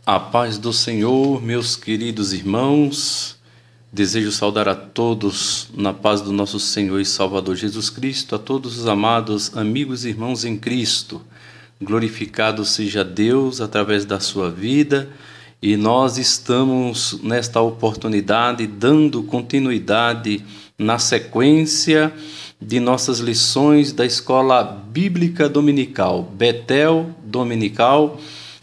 A paz do Senhor, meus queridos irmãos, desejo saudar a todos na paz do nosso Senhor e Salvador Jesus Cristo, a todos os amados amigos e irmãos em Cristo. Glorificado seja Deus através da sua vida, e nós estamos nesta oportunidade dando continuidade na sequência de nossas lições da Escola Bíblica Dominical, Betel Dominical.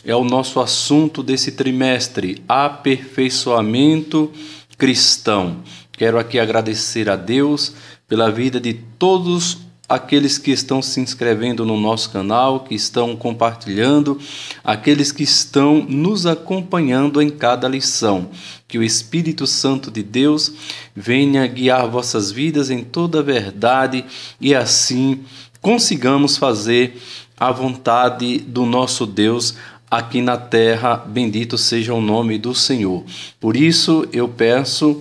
É o nosso assunto desse trimestre, aperfeiçoamento cristão. Quero aqui agradecer a Deus pela vida de todos aqueles que estão se inscrevendo no nosso canal, que estão compartilhando, aqueles que estão nos acompanhando em cada lição. Que o Espírito Santo de Deus venha guiar vossas vidas em toda a verdade e assim consigamos fazer a vontade do nosso Deus aqui na terra. Bendito seja o nome do Senhor. Por isso eu peço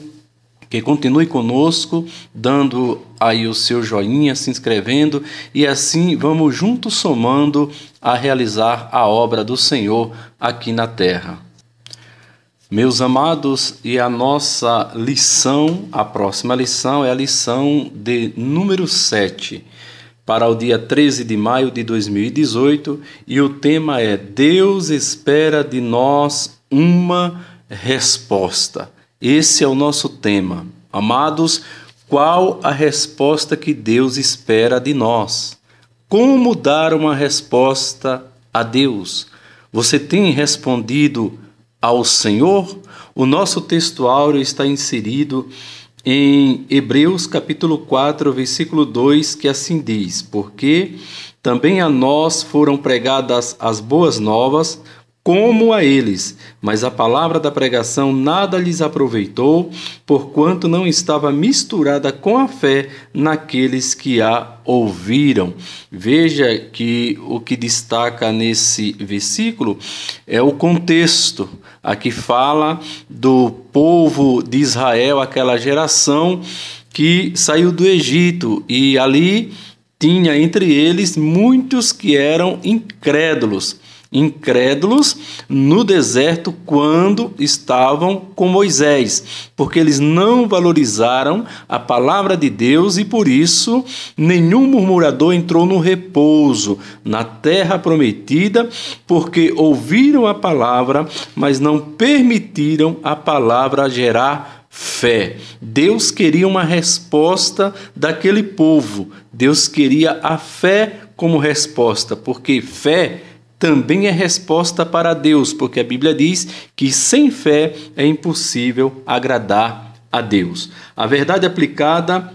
que continue conosco, dando aí o seu joinha, se inscrevendo, e assim vamos juntos somando a realizar a obra do Senhor aqui na terra. Meus amados, e a nossa lição, a próxima lição é a lição de número 7. Para o dia 13 de maio de 2018, e o tema é Deus espera de nós uma resposta. Esse é o nosso tema. Amados, qual a resposta que Deus espera de nós? Como dar uma resposta a Deus? Você tem respondido ao Senhor? O nosso texto áureo está inserido em Hebreus capítulo 4, versículo 2, que assim diz: porque também a nós foram pregadas as boas novas, como a eles, mas a palavra da pregação nada lhes aproveitou, porquanto não estava misturada com a fé naqueles que a ouviram. Veja que o que destaca nesse versículo é o contexto. Aqui fala do povo de Israel, aquela geração que saiu do Egito, e ali tinha entre eles muitos que eram incrédulos no deserto quando estavam com Moisés, porque eles não valorizaram a palavra de Deus e por isso nenhum murmurador entrou no repouso, na terra prometida, porque ouviram a palavra, mas não permitiram a palavra gerar fé. Deus queria uma resposta daquele povo, Deus queria a fé como resposta, porque fé também é resposta para Deus, porque a Bíblia diz que sem fé é impossível agradar a Deus. A verdade aplicada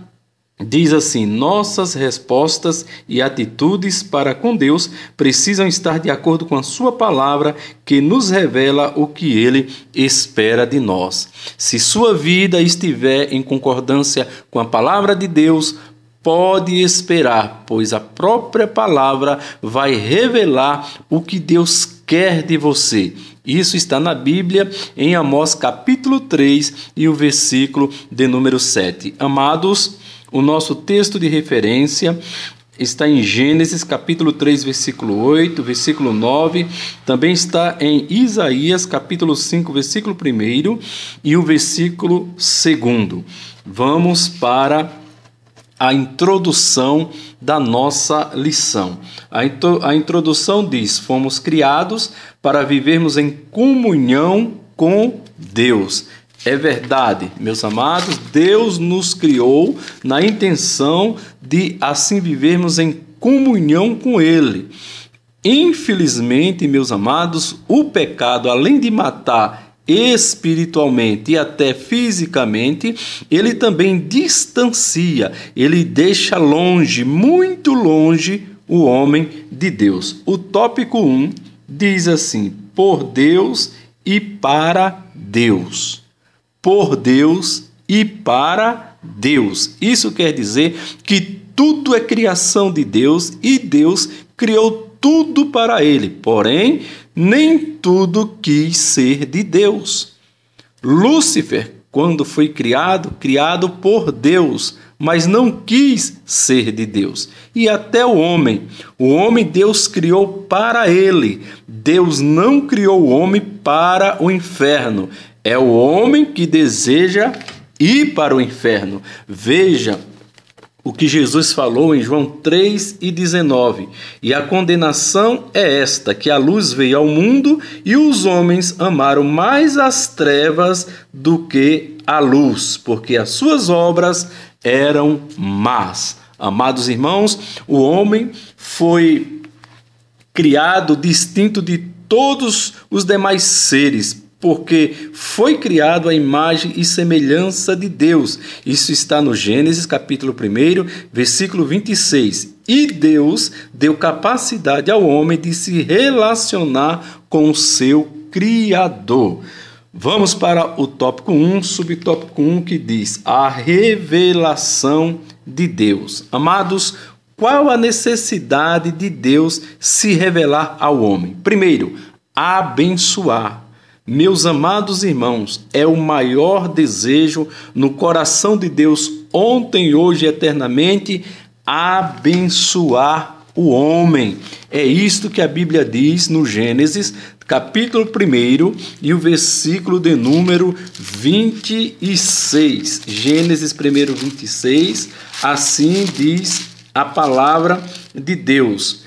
diz assim: nossas respostas e atitudes para com Deus precisam estar de acordo com a sua palavra, que nos revela o que Ele espera de nós. Se sua vida estiver em concordância com a palavra de Deus, pode esperar, pois a própria palavra vai revelar o que Deus quer de você. Isso está na Bíblia, em Amós capítulo 3 e o versículo de número 7. Amados, o nosso texto de referência está em Gênesis capítulo 3, versículo 8, versículo 9. Também está em Isaías capítulo 5, versículo 1 e o versículo 2. Vamos para a introdução da nossa lição. A introdução diz: fomos criados para vivermos em comunhão com Deus. É verdade, meus amados, Deus nos criou na intenção de assim vivermos em comunhão com Ele. Infelizmente, meus amados, o pecado, além de matar espiritualmente e até fisicamente, ele também distancia, ele deixa longe, muito longe, o homem de Deus. O tópico 1 diz assim: por Deus e para Deus. Por Deus e para Deus. Isso quer dizer que tudo é criação de Deus e Deus criou tudo para ele, porém, nem tudo quis ser de Deus. Lúcifer, quando foi criado por Deus, mas não quis ser de Deus. E até o homem Deus criou para ele. Deus não criou o homem para o inferno. É o homem que deseja ir para o inferno. Veja o que Jesus falou em João 3,19. E a condenação é esta, que a luz veio ao mundo e os homens amaram mais as trevas do que a luz, porque as suas obras eram más. Amados irmãos, o homem foi criado distinto de todos os demais seres, porque foi criado à imagem e semelhança de Deus. Isso está no Gênesis, capítulo 1, versículo 26. E Deus deu capacidade ao homem de se relacionar com o seu Criador. Vamos para o tópico 1, subtópico 1, que diz: a revelação de Deus. Amados, qual a necessidade de Deus se revelar ao homem? Primeiro, abençoar. Meus amados irmãos, é o maior desejo no coração de Deus, ontem, hoje e eternamente, abençoar o homem. É isto que a Bíblia diz no Gênesis, capítulo 1 e o versículo de número 26. Gênesis 1, 26, assim diz a palavra de Deus.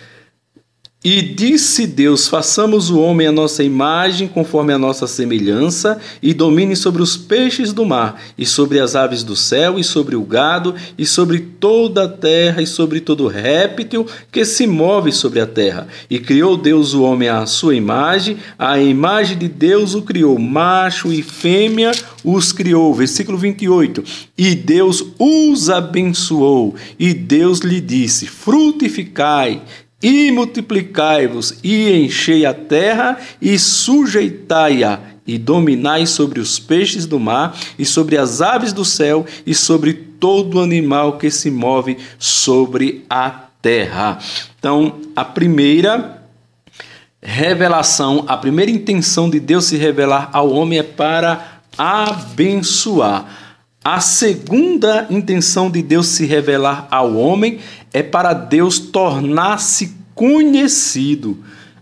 E disse Deus: façamos o homem à nossa imagem, conforme a nossa semelhança, e domine sobre os peixes do mar, e sobre as aves do céu, e sobre o gado, e sobre toda a terra, e sobre todo réptil que se move sobre a terra. E criou Deus o homem à sua imagem, a imagem de Deus o criou, macho e fêmea os criou. Versículo 28. E Deus os abençoou, e Deus lhe disse: frutificai, e multiplicai-vos, e enchei a terra, e sujeitai-a, e dominai sobre os peixes do mar, e sobre as aves do céu, e sobre todo animal que se move sobre a terra. Então, a primeira revelação, a primeira intenção de Deus se revelar ao homem é para abençoar. A segunda intenção de Deus se revelar ao homem é para Deus tornar-se conhecido.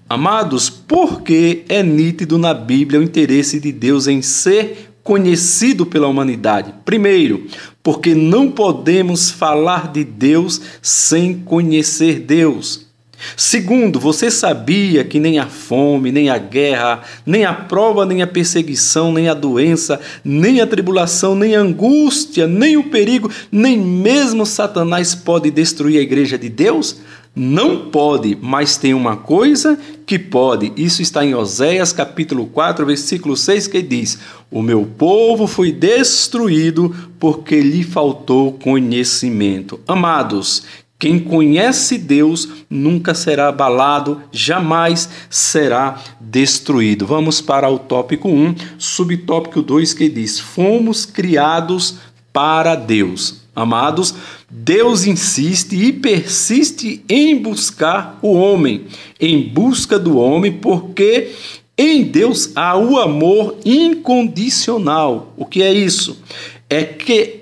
Amados, porque é nítido na Bíblia o interesse de Deus em ser conhecido pela humanidade? Primeiro, porque não podemos falar de Deus sem conhecer Deus. Segundo, você sabia que nem a fome, nem a guerra, nem a prova, nem a perseguição, nem a doença, nem a tribulação, nem a angústia, nem o perigo, nem mesmo Satanás pode destruir a igreja de Deus? Não pode, mas tem uma coisa que pode. Isso está em Oséias capítulo 4, versículo 6, que diz: o meu povo foi destruído porque lhe faltou conhecimento. Amados, quem conhece Deus nunca será abalado, jamais será destruído. Vamos para o tópico 1, subtópico 2, que diz: fomos criados para Deus. Amados, Deus insiste e persiste em buscar o homem, em busca do homem, porque em Deus há o amor incondicional. O que é isso? É que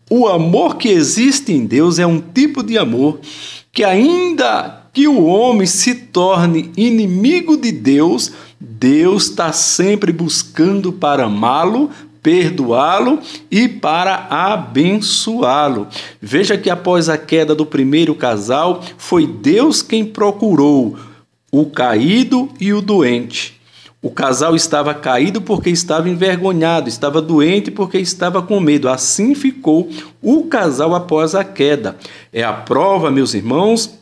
o amor que existe em Deus é um tipo de amor que, ainda que o homem se torne inimigo de Deus, Deus está sempre buscando para amá-lo, perdoá-lo e para abençoá-lo. Veja que após a queda do primeiro casal, foi Deus quem procurou o caído e o doente. O casal estava caído porque estava envergonhado, estava doente porque estava com medo. Assim ficou o casal após a queda. É a prova, meus irmãos,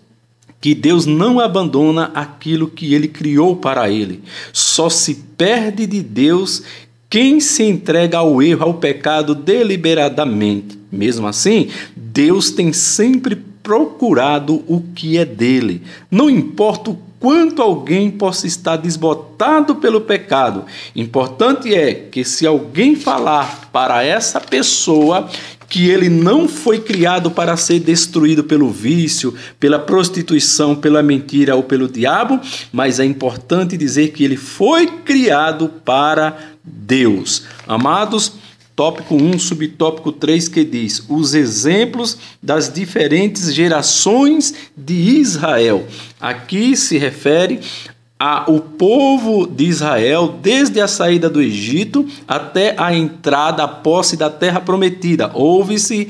que Deus não abandona aquilo que Ele criou para Ele. Só se perde de Deus quem se entrega ao erro, ao pecado deliberadamente. Mesmo assim, Deus tem sempre procurado o que é dele. Não importa o quanto alguém possa estar desbotado pelo pecado, importante é que, se alguém falar para essa pessoa que ele não foi criado para ser destruído pelo vício, pela prostituição, pela mentira ou pelo diabo, mas é importante dizer que ele foi criado para Deus. Amados, Tópico 1, subtópico 3, que diz: os exemplos das diferentes gerações de Israel. Aqui se refere ao povo de Israel desde a saída do Egito até a entrada, a posse da terra prometida. Houve-se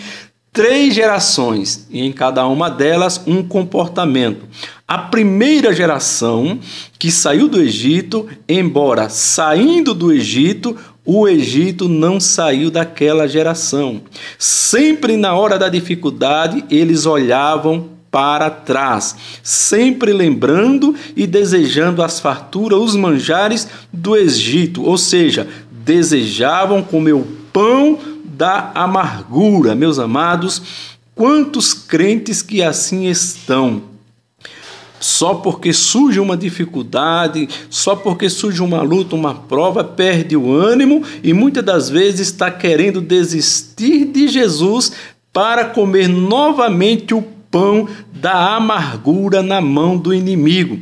3 gerações e em cada uma delas um comportamento. A primeira geração que saiu do Egito, embora saindo do Egito, o Egito não saiu daquela geração. Sempre na hora da dificuldade, eles olhavam para trás, sempre lembrando e desejando as farturas, os manjares do Egito, ou seja, desejavam comer o pão da amargura. Meus amados, quantos crentes que assim estão? Só porque surge uma dificuldade, só porque surge uma luta, uma prova, perde o ânimo e muitas das vezes está querendo desistir de Jesus para comer novamente o pão da amargura na mão do inimigo.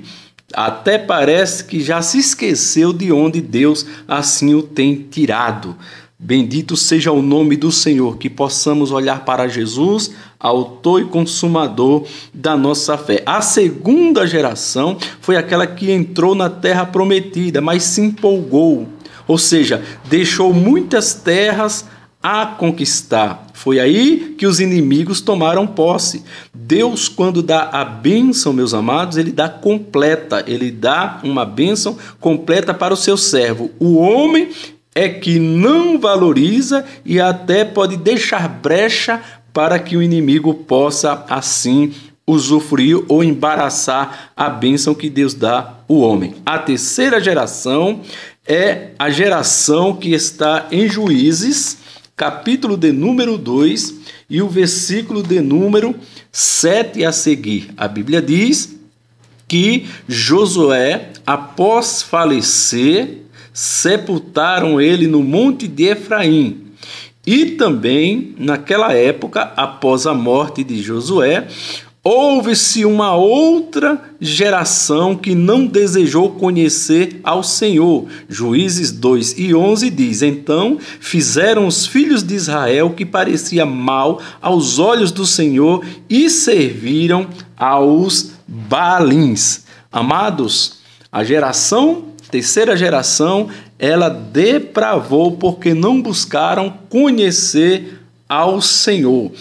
Até parece que já se esqueceu de onde Deus assim o tem tirado. Bendito seja o nome do Senhor, que possamos olhar para Jesus, autor e consumador da nossa fé. A segunda geração foi aquela que entrou na terra prometida, mas se empolgou, ou seja, deixou muitas terras a conquistar. Foi aí que os inimigos tomaram posse. Deus, quando dá a bênção, meus amados, ele dá completa, ele dá uma bênção completa para o seu servo. O homem é que não valoriza e até pode deixar brecha para que o inimigo possa assim usufruir ou embaraçar a bênção que Deus dá ao homem. A terceira geração é a geração que está em Juízes, capítulo de número 2 e o versículo de número 7 a seguir. A Bíblia diz que Josué, após falecer, sepultaram ele no monte de Efraim. E também, naquela época, após a morte de Josué, houve-se uma outra geração que não desejou conhecer ao Senhor. Juízes 2:11 diz: então fizeram os filhos de Israel que parecia mal aos olhos do Senhor e serviram aos Baalins. Amados, a terceira geração, ela depravou porque não buscaram conhecer ao Senhor.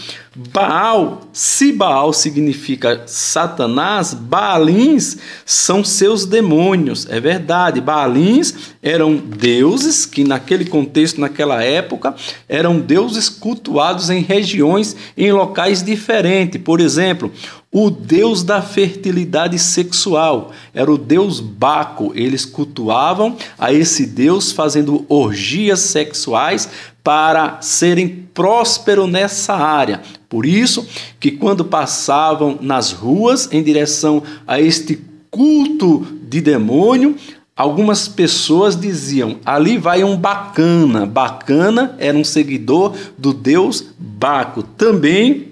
Se Baal significa Satanás, Baalins são seus demônios. É verdade, Baalins eram deuses que naquele contexto, naquela época, eram deuses cultuados em regiões, em locais diferentes. Por exemplo, o deus da fertilidade sexual era o deus Baco. Eles cultuavam a esse deus fazendo orgias sexuais para serem prósperos nessa área. Por isso que quando passavam nas ruas em direção a este culto de demônio, algumas pessoas diziam: ali vai um bacana. Bacana era um seguidor do deus Baco. Também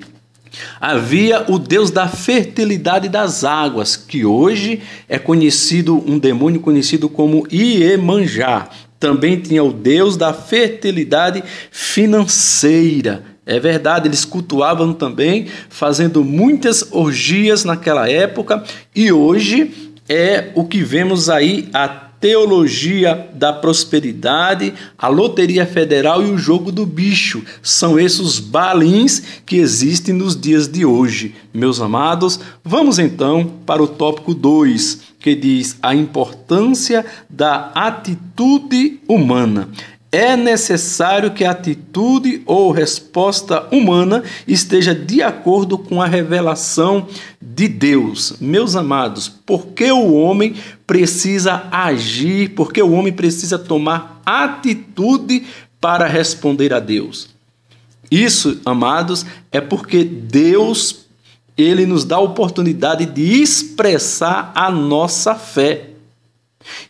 havia o deus da fertilidade das águas, que hoje é conhecido, um demônio conhecido como Iemanjá. Também tinha o deus da fertilidade financeira. É verdade, eles cultuavam também, fazendo muitas orgias naquela época, e hoje é o que vemos aí, a teologia da prosperidade, a loteria federal e o jogo do bicho. São esses os Baalins que existem nos dias de hoje. Meus amados, vamos então para o tópico 2, que diz a importância da atitude humana. É necessário que a atitude ou resposta humana esteja de acordo com a revelação de Deus. Meus amados, por que o homem precisa agir, por que o homem precisa tomar atitude para responder a Deus? Isso, amados, é porque Deus, ele nos dá a oportunidade de expressar a nossa fé.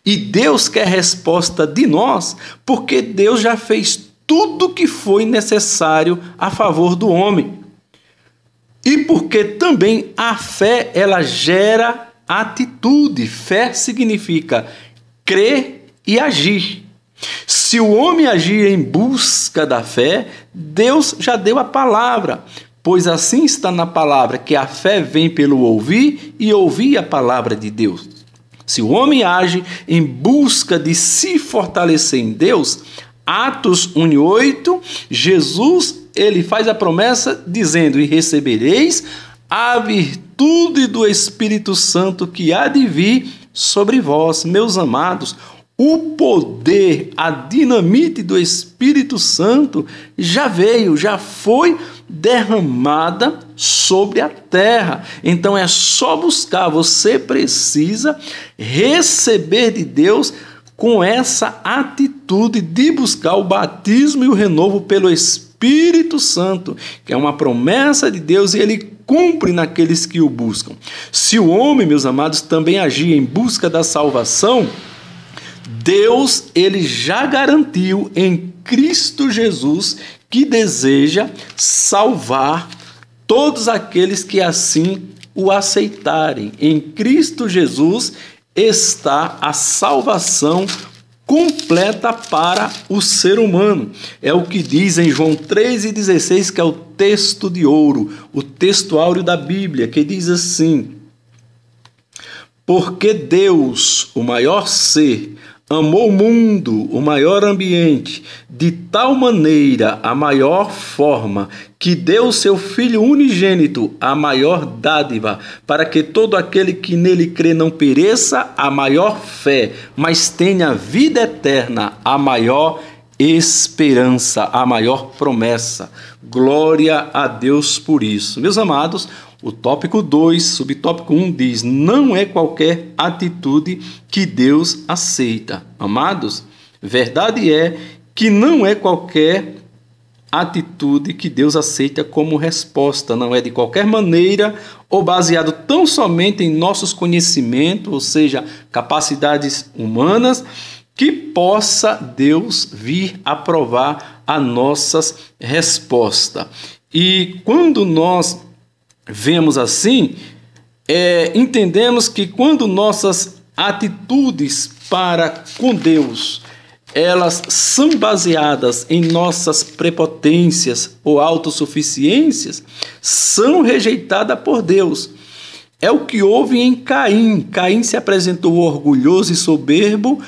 E Deus quer resposta de nós, porque Deus já fez tudo o que foi necessário a favor do homem. E porque também a fé, ela gera atitude. Fé significa crer e agir. Se Se o homem agir em busca da fé, Deus já deu a palavra, pois assim está na palavra que a fé vem pelo ouvir e ouvir a palavra de Deus. Se o homem age em busca de se fortalecer em Deus, Atos 1:8, Jesus ele faz a promessa dizendo: e recebereis a virtude do Espírito Santo que há de vir sobre vós. Meus amados, o poder, a dinamite do Espírito Santo já veio, já foi derramada sobre a terra. Então é só buscar, você precisa receber de Deus com essa atitude de buscar o batismo e o renovo pelo Espírito Santo, que é uma promessa de Deus e ele cumpre naqueles que o buscam. Se o homem, meus amados, também agir em busca da salvação, Deus ele já garantiu em Cristo Jesus que deseja salvar todos aqueles que assim o aceitarem. Em Cristo Jesus está a salvação completa para o ser humano. É o que diz em João 3,16, que é o texto de ouro, o texto áureo da Bíblia, que diz assim: porque Deus, o maior ser, amou o mundo, o maior ambiente, de tal maneira, a maior forma, que deu seu Filho unigênito, a maior dádiva, para que todo aquele que nele crê não pereça, a maior fé, mas tenha vida eterna, a maior esperança, a maior promessa. Glória a Deus por isso. Meus amados, o tópico 2, subtópico 1 diz: não é qualquer atitude que Deus aceita. Amados, verdade é que não é qualquer atitude que Deus aceita como resposta. Não é de qualquer maneira ou baseado tão somente em nossos conhecimentos, ou seja, capacidades humanas, que possa Deus vir aprovar a nossas respostas. E quando nós vemos assim, entendemos que quando nossas atitudes para com Deus, elas são baseadas em nossas prepotências ou autossuficiências, são rejeitadas por Deus. É o que houve em Caim. Caim se apresentou orgulhoso e soberbo.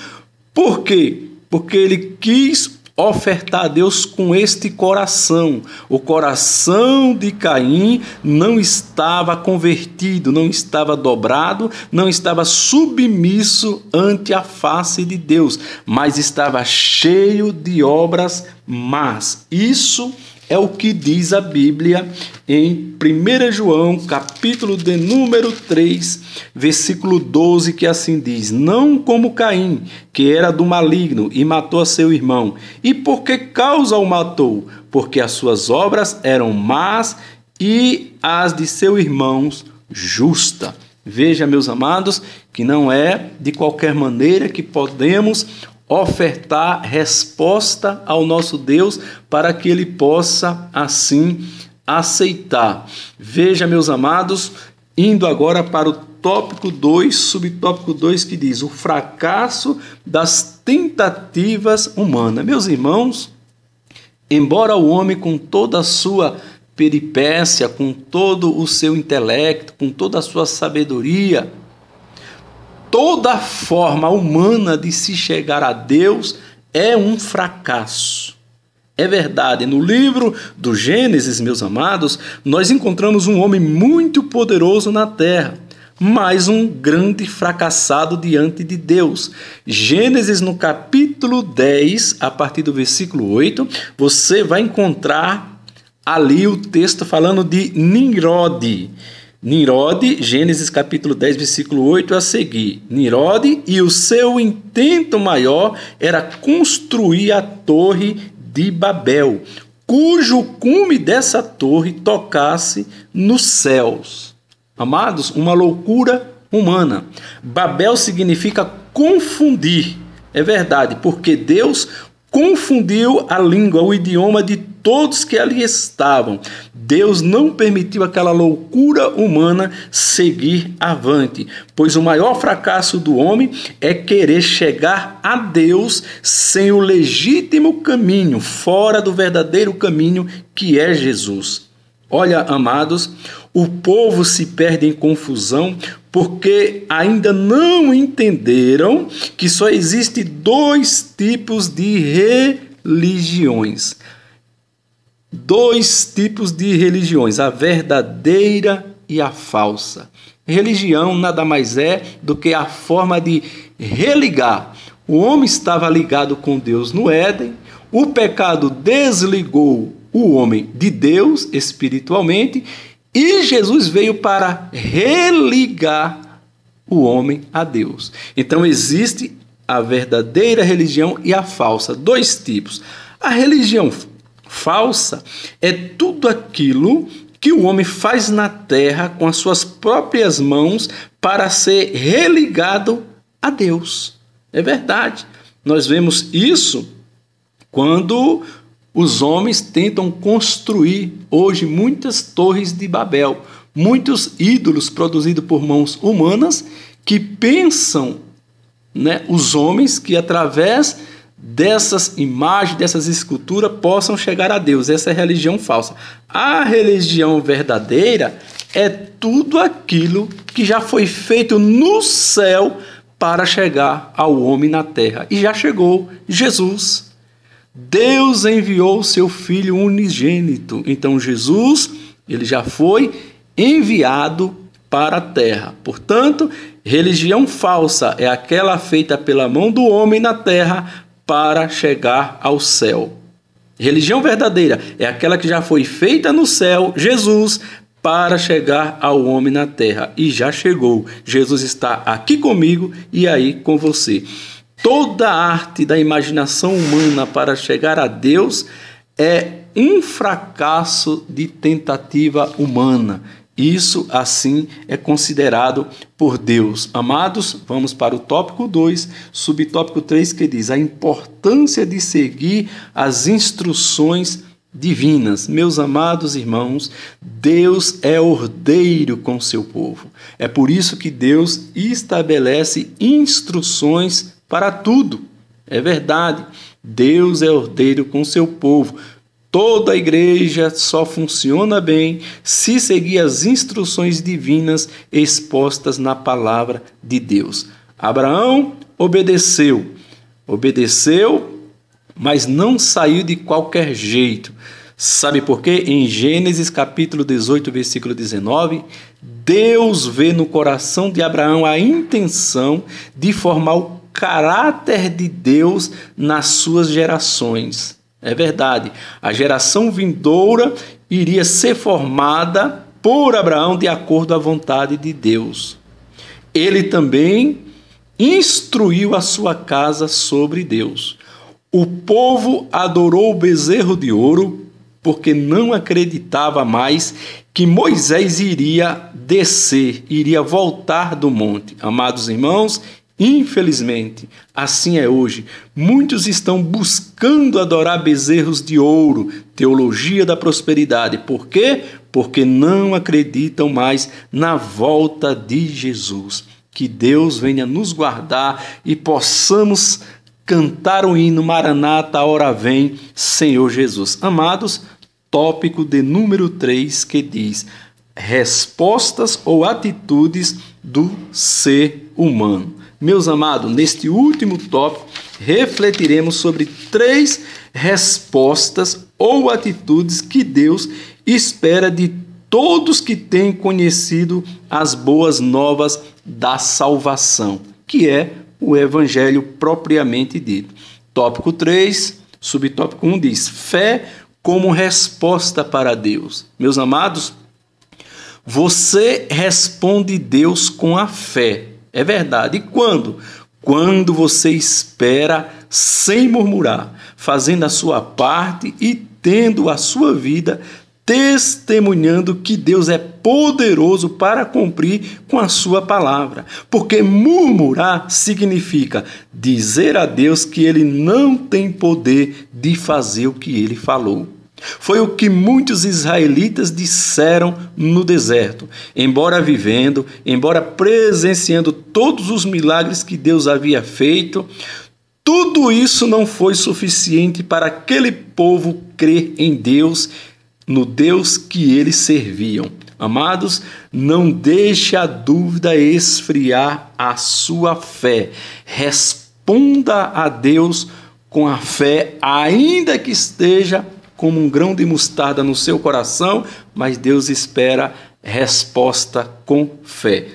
Por quê? Porque ele quis ofertar a Deus com este coração. O coração de Caim não estava convertido, não estava dobrado, não estava submisso ante a face de Deus, mas estava cheio de obras más. Isso é o que diz a Bíblia em 1 João, capítulo de número 3, versículo 12, que assim diz: não como Caim, que era do maligno e matou a seu irmão. E por que causa o matou? Porque as suas obras eram más e as de seu irmão justa. Veja, meus amados, que não é de qualquer maneira que podemos ofertar resposta ao nosso Deus para que Ele possa assim aceitar. Veja, meus amados, indo agora para o tópico 2, subtópico 2, que diz: o fracasso das tentativas humanas. Meus irmãos, embora o homem com toda a sua peripécia, com todo o seu intelecto, com toda a sua sabedoria, toda forma humana de se chegar a Deus é um fracasso. É verdade, no livro do Gênesis, meus amados, nós encontramos um homem muito poderoso na terra, mas um grande fracassado diante de Deus. Gênesis, no capítulo 10, a partir do versículo 8, você vai encontrar ali o texto falando de Nimrod. Nimrod, Gênesis capítulo 10, versículo 8 a seguir. Nimrod, e o seu intento maior era construir a torre de Babel, cujo cume dessa torre tocasse nos céus. Amados, uma loucura humana. Babel significa confundir. É verdade, porque Deus confundiu a língua, o idioma de todos que ali estavam. Deus não permitiu aquela loucura humana seguir avante, pois o maior fracasso do homem é querer chegar a Deus sem o legítimo caminho, fora do verdadeiro caminho que é Jesus. Olha, amados, o povo se perde em confusão porque ainda não entenderam que só existem dois tipos de religiões. Dois tipos de religiões, a verdadeira e a falsa. Religião nada mais é do que a forma de religar. O homem estava ligado com Deus no Éden, o pecado desligou o homem de Deus espiritualmente e Jesus veio para religar o homem a Deus. Então existe a verdadeira religião e a falsa, dois tipos. A religião falsa é tudo aquilo que o homem faz na terra com as suas próprias mãos para ser religado a Deus. É verdade. Nós vemos isso quando os homens tentam construir hoje muitas torres de Babel, muitos ídolos produzidos por mãos humanas que pensam, os homens que através dessas imagens, dessas esculturas, possam chegar a Deus. Essa é a religião falsa. A religião verdadeira é tudo aquilo que já foi feito no céu para chegar ao homem na terra. E já chegou Jesus. Deus enviou seu Filho unigênito. Então Jesus, ele já foi enviado para a terra. Portanto, religião falsa é aquela feita pela mão do homem na terra para chegar ao céu. Religião verdadeira é aquela que já foi feita no céu, Jesus, para chegar ao homem na terra. E já chegou. Jesus está aqui comigo e aí com você. Toda a arte da imaginação humana para chegar a Deus é um fracasso de tentativa humana. Isso, assim, é considerado por Deus. Amados, vamos para o tópico 2, subtópico 3, que diz a importância de seguir as instruções divinas. Meus amados irmãos, Deus é ordeiro com seu povo. É por isso que Deus estabelece instruções para tudo. É verdade, Deus é ordeiro com seu povo. Toda a igreja só funciona bem se seguir as instruções divinas expostas na palavra de Deus. Abraão obedeceu, mas não saiu de qualquer jeito. Sabe por quê? Em Gênesis capítulo 18, versículo 19, Deus vê no coração de Abraão a intenção de formar o caráter de Deus nas suas gerações. É verdade, a geração vindoura iria ser formada por Abraão de acordo à vontade de Deus. Ele também instruiu a sua casa sobre Deus. O povo adorou o bezerro de ouro porque não acreditava mais que Moisés iria descer, iria voltar do monte. Amados irmãos, infelizmente, assim é hoje. Muitos estão buscando adorar bezerros de ouro, teologia da prosperidade. Por quê? Porque não acreditam mais na volta de Jesus. Que Deus venha nos guardar e possamos cantar o hino Maranata, a hora vem, Senhor Jesus. Amados, tópico de número 3, que diz respostas ou atitudes do ser humano. Meus amados, neste último tópico, refletiremos sobre 3 respostas ou atitudes que Deus espera de todos que têm conhecido as boas novas da salvação, que é o Evangelho propriamente dito. Tópico 3, subtópico 1 diz, fé como resposta para Deus. Meus amados, você responde Deus com a fé. É verdade. E quando? Quando você espera sem murmurar, fazendo a sua parte e tendo a sua vida testemunhando que Deus é poderoso para cumprir com a sua palavra. Porque murmurar significa dizer a Deus que ele não tem poder de fazer o que ele falou. Foi o que muitos israelitas disseram no deserto. Embora vivendo, embora presenciando todos os milagres que Deus havia feito, tudo isso não foi suficiente para aquele povo crer em Deus, no Deus que eles serviam. Amados, não deixe a dúvida esfriar a sua fé. Responda a Deus com a fé, ainda que esteja como um grão de mostarda no seu coração, mas Deus espera resposta com fé.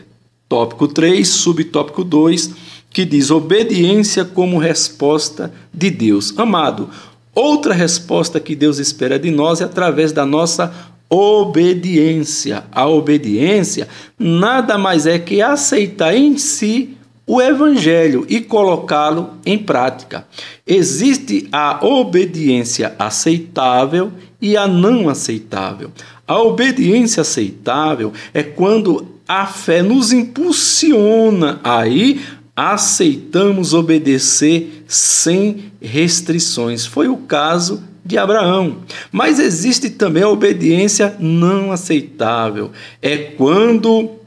Tópico 3, subtópico 2, que diz obediência como resposta de Deus. Amado, outra resposta que Deus espera de nós é através da nossa obediência. A obediência nada mais é que aceitar em si o Evangelho e colocá-lo em prática. Existe a obediência aceitável e a não aceitável. A obediência aceitável é quando a fé nos impulsiona, aí aceitamos obedecer sem restrições. Foi o caso de Abraão. Mas existe também a obediência não aceitável. É quando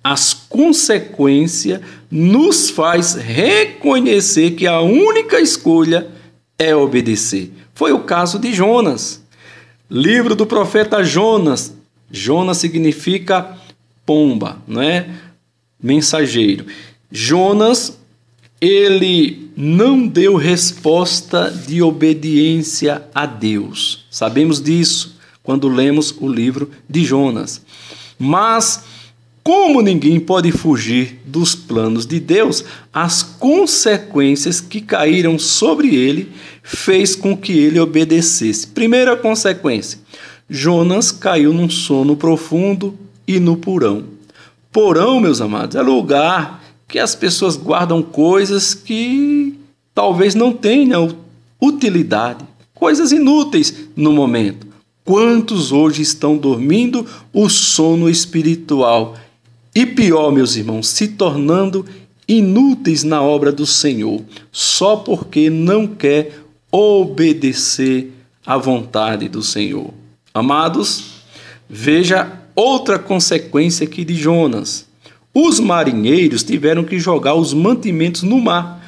as consequências nos faz reconhecer que a única escolha é obedecer. Foi o caso de Jonas. Livro do profeta Jonas. Jonas significa pomba, não é? Mensageiro. Jonas, ele não deu resposta de obediência a Deus. Sabemos disso quando lemos o livro de Jonas. Mas como ninguém pode fugir dos planos de Deus, as consequências que caíram sobre ele fez com que ele obedecesse. Primeira consequência, Jonas caiu num sono profundo e no porão. Porão, meus amados, é lugar que as pessoas guardam coisas que talvez não tenham utilidade, coisas inúteis no momento. Quantos hoje estão dormindo o sono espiritual? E pior, meus irmãos, se tornando inúteis na obra do Senhor, só porque não quer obedecer à vontade do Senhor. Amados, veja outra consequência aqui de Jonas. Os marinheiros tiveram que jogar os mantimentos no mar,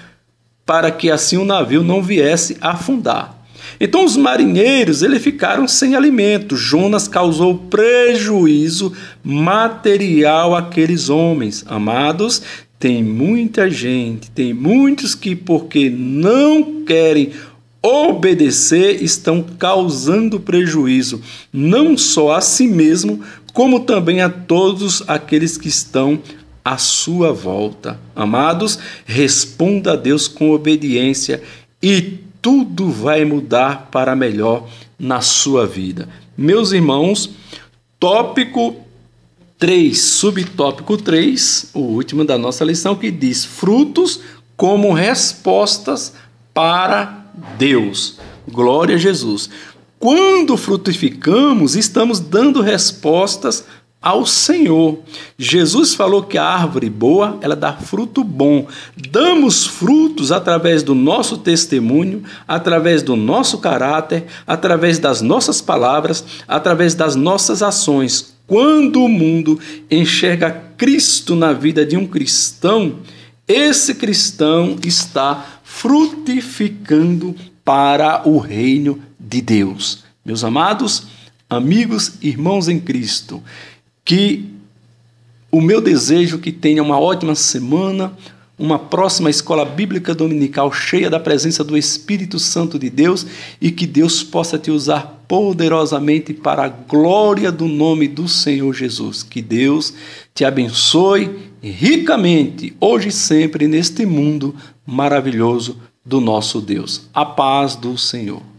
para que assim o navio não viesse a afundar. Então os marinheiros eles ficaram sem alimento. Jonas causou prejuízo material àqueles homens. Amados, tem muita gente, tem muitos que porque não querem obedecer estão causando prejuízo, não só a si mesmo, como também a todos aqueles que estão à sua volta. Amados, responda a Deus com obediência e tudo vai mudar para melhor na sua vida. Meus irmãos, tópico 3, subtópico 3, o último da nossa lição, que diz frutos como respostas para Deus. Glória a Jesus. Quando frutificamos, estamos dando respostas ao Senhor. Jesus falou que a árvore boa, ela dá fruto bom. Damos frutos através do nosso testemunho, através do nosso caráter, através das nossas palavras, através das nossas ações. Quando o mundo enxerga Cristo na vida de um cristão, esse cristão está frutificando para o reino de Deus. Meus amados, amigos, irmãos em Cristo, que o meu desejo é que tenha uma ótima semana, uma próxima escola bíblica dominical cheia da presença do Espírito Santo de Deus e que Deus possa te usar poderosamente para a glória do nome do Senhor Jesus. Que Deus te abençoe ricamente, hoje e sempre, neste mundo maravilhoso do nosso Deus. A paz do Senhor.